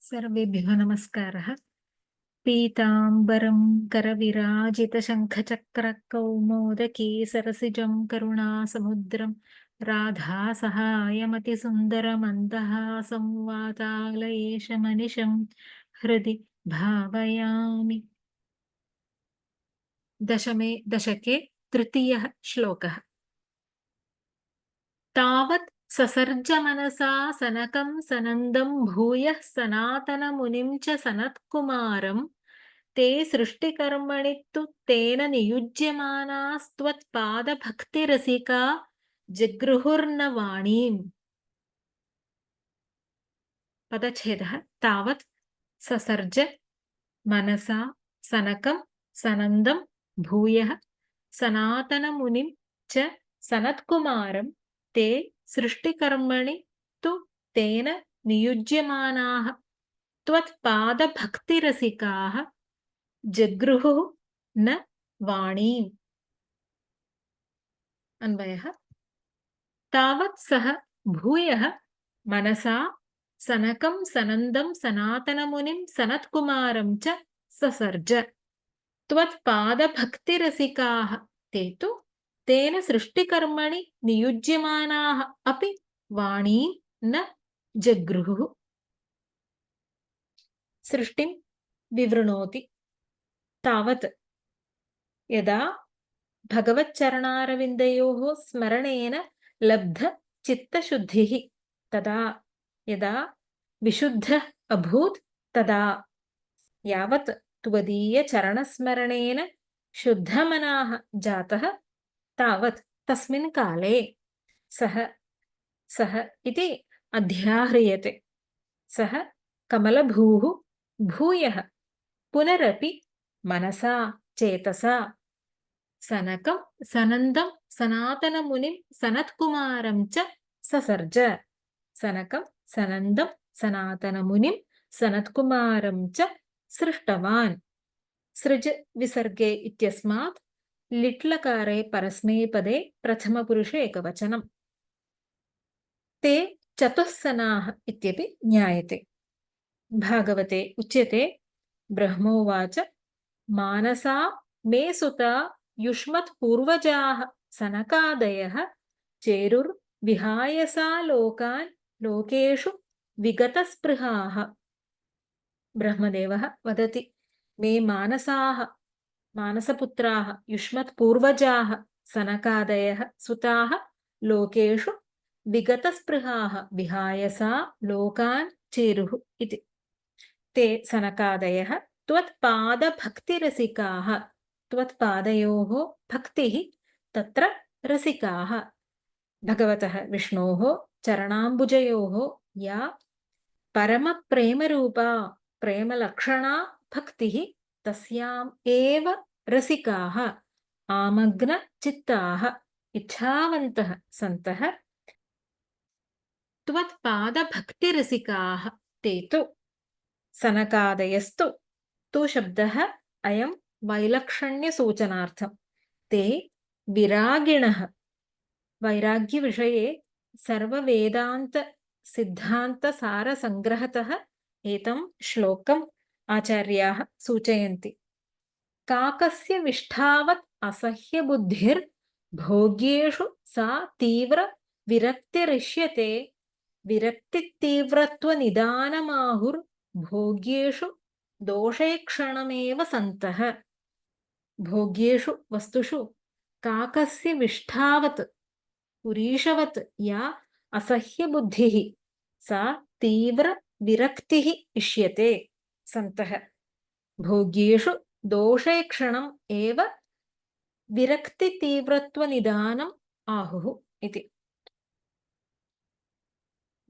सर्वेभ्यो नमस्कारः। पीताम्बरं करविराजितशङ्खचक्रकौमोदकी सरसिजं करुणासमुद्रं राधासहायमतिसुन्दरमन्दहासं वातालयेशमनिशं हृदि भावयामि। दशमे दशके तृतीयः श्लोकः। तावत् ससर्ज मनसा सनकं सनन्दं भूयः सनातनमुनिं च सनत्कुमारं ते सृष्टिकर्मणि तु तेन नियुज्यमानास्त्वत्पादभक्तिरसिका जगृहुर्न वाणीम्। पदच्छेदः। तावत् ससर्ज मनसा सनकं सनन्दं भूयः सनातनमुनिं च सनत्कुमारं ते सृष्टिकर्मणि तु तेन नियुज्यमानाः त्वत्पादभक्तिरसिकाः जगृहुः न वाणीम्। अन्वयः। तावत् सः भूयः मनसा सनकं सनन्दं सनातनमुनिं सनत्कुमारं च ससर्ज। त्वत्पादभक्तिरसिकाः ते तु तेन सृष्टिकर्मणि नियुज्यमानाः अपि वाणीं न जगृहुः। सृष्टिं विवृणोति। तावत् यदा भगवच्चरणारविन्दयोः स्मरणेन लब्धचित्तशुद्धिः, तदा यदा विशुद्धः अभूत्, तदा यावत् त्वदीयचरणस्मरणेन शुद्धमनाः जातः, तावत् तस्मिन् काले सः इति अध्याह्रियते। सः कमलभूः भूयः पुनरपि मनसा चेतसा सनकं सनन्दं सनातनमुनिं सनत्कुमारं च ससर्ज। सनकं सनन्दं सनातनमुनिं सनत्कुमारं च सृष्टवान्। सृज विसर्गे इत्यस्मात् लिट्लकारे परस्मैपदे प्रथमपुरुषे एकवचनम्। ते चतुःसनाः इत्यपि ज्ञायते। भागवते उच्यते ब्रह्मोवाच मानसा मे सुता युष्मत्पूर्वजाः सनकादयः चेरुर्विहाय सा लोकान् लोकेषु विगतस्पृहाः। ब्रह्मदेवः वदति मे मानसाः मानसपुत्राः युष्मत्पूर्वजाः सनकादयः सुताः लोकेषु विगतस्पृहाः विहाय सा लोकान् चेरुः इति। ते सनकादयः त्वत्पादभक्तिरसिकाः, त्वत्पादयोः भक्तिः तत्र रसिकाः। भगवतः विष्णोः चरणाम्बुजयोः या परमप्रेमरूपा प्रेमलक्षणा भक्तिः, तस्याम् एव रसिकाः आमग्नचित्ताः इच्छावन्तः सन्तः त्वत्पादभक्तिरसिकाः ते तु। सनकादयस्तु तु शब्दः अयं वैलक्षण्यसूचनार्थं। ते विरागिणः। वैराग्यविषये सर्ववेदान्तसिद्धान्तसारसङ्ग्रहतः एतं श्लोकम् आचार्याः सूचयन्ति। काकस्य विष्ठावत् असह्यबुद्धिर्भोग्येषु सा तीव्रविरक्तिरिष्यते विरक्तितीव्रत्वनिदानमाहुर्भोग्येषु दोषैक्षणमेव सन्तः। भोग्येषु वस्तुषु काकस्य विष्ठावत् पुरीशवत् या असह्यबुद्धिः सा तीव्रविरक्तिः इष्यते सन्तः। भोग्येषु दोषैक्षणम् एव विरक्तितीव्रत्वनिदानम् आहुः इति।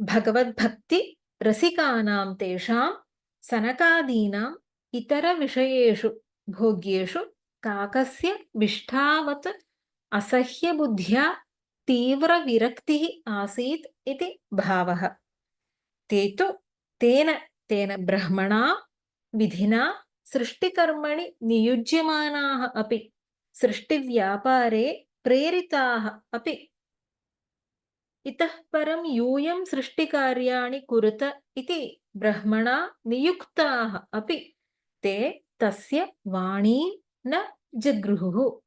भगवद्भक्ति रसिकानां तेषां सनकादीनाम् इतरविषयेषु भोग्येषु काकस्य विष्ठावत् असह्यबुद्ध्या तीव्रविरक्तिः आसीत् इति भावः। ते तु तेन ब्रह्मणा विधिना सृष्टिकर्मणि नियुज्यमानाः अपि सृष्टिव्यापारे प्रेरिताः अपि इतः परं यूयं सृष्टिकार्याणि कुरुत इति ब्रह्मणा नियुक्ताः अपि ते तस्य वाणीं न जगृहुः।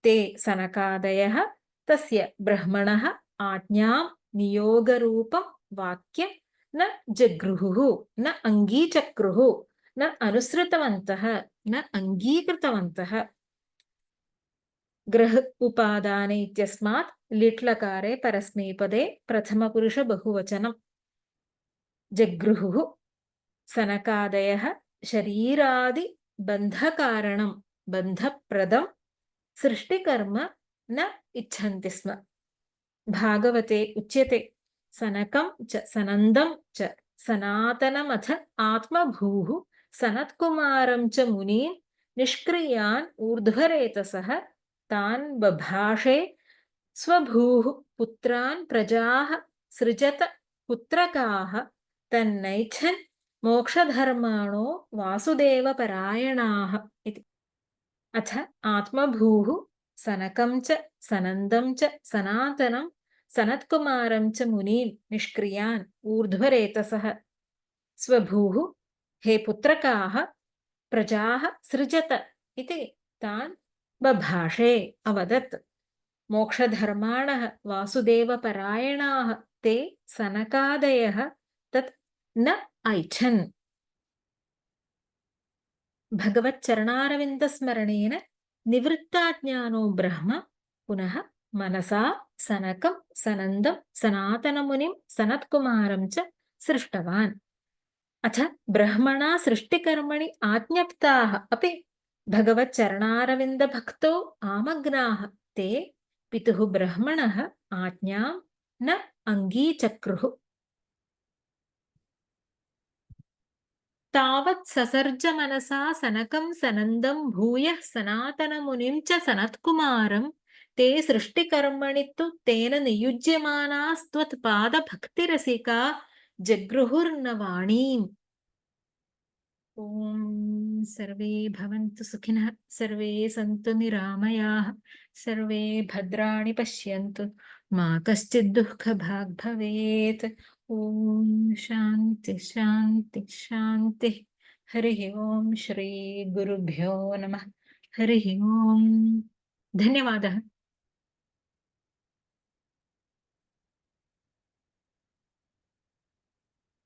ते सनकादयः तस्य ब्रह्मणः आज्ञां नियोगरूपं वाक्यं न जगृहुः, न अङ्गीचक्रुः, न अनुसृतवन्तः, न अङ्गीकृतवन्तः। गृह उपादाने इत्यस्मात् लिट्लकारे परस्मैपदे प्रथमपुरुषबहुवचनम्। जगृहुः सनकादयः शरीरादिबन्धकारणं बन्धप्रदं सृष्टिकर्म न इच्छन्ति स्म। भागवते उच्यते सनकं च सनन्दं च सनातनमथ आत्मभूः सनत्कुमारं च मुनीन् निष्क्रियान् ऊर्ध्वरेतसः तान् बभाषे स्वभूः पुत्रान् प्रजाः सृजत पुत्रकाः तन्नैच्छन् मोक्षधर्माणो वासुदेवपरायणाः इति। अथ आत्मभूः सनकं च सनन्दं च सनातनं सनत्कुमारं च मुनीन् निष्क्रियान् ऊर्ध्वरेतसः स्वभूः हे पुत्रकाः प्रजाः सृजत इति तान् बभाषे अवदत्। मोक्षधर्माणः वासुदेवपरायणाः ते सनकादयः तत् न ऐच्छन्। भगवच्चरणारविन्दस्मरणेन निवृत्ताज्ञानो ब्रह्म पुनः मनसा सनकं सनन्दं सनातनमुनिं सनत्कुमारं च सृष्टवान्। अथ ब्रह्मणा सृष्टिकर्मणि आज्ञप्ताः अपि भगवच्चरणारविन्दभक्तो आमग्नाः ते पितुः ब्रह्मणः आज्ञां न अङ्गीचक्रुः। तावत् ससर्ज मनसा सनकं सनन्दं भूयः सनातनमुनिं च सनत्कुमारं ते सृष्टिकर्मणि तु तेन नियुज्यमानास्त्वत्पादभक्तिरसिका जगृहुर्न वाणीम्। ॐ सर्वे भवन्तु सुखिनः, सर्वे सन्तु निरामयाः, सर्वे भद्राणि पश्यन्तु, मा कश्चित् दुःखभाग् भवेत्। ॐ शान्ति शान्ति शान्तिः। हरिः ॐ श्री गुरुभ्यो नमः। हरिः ॐ। धन्यवादः।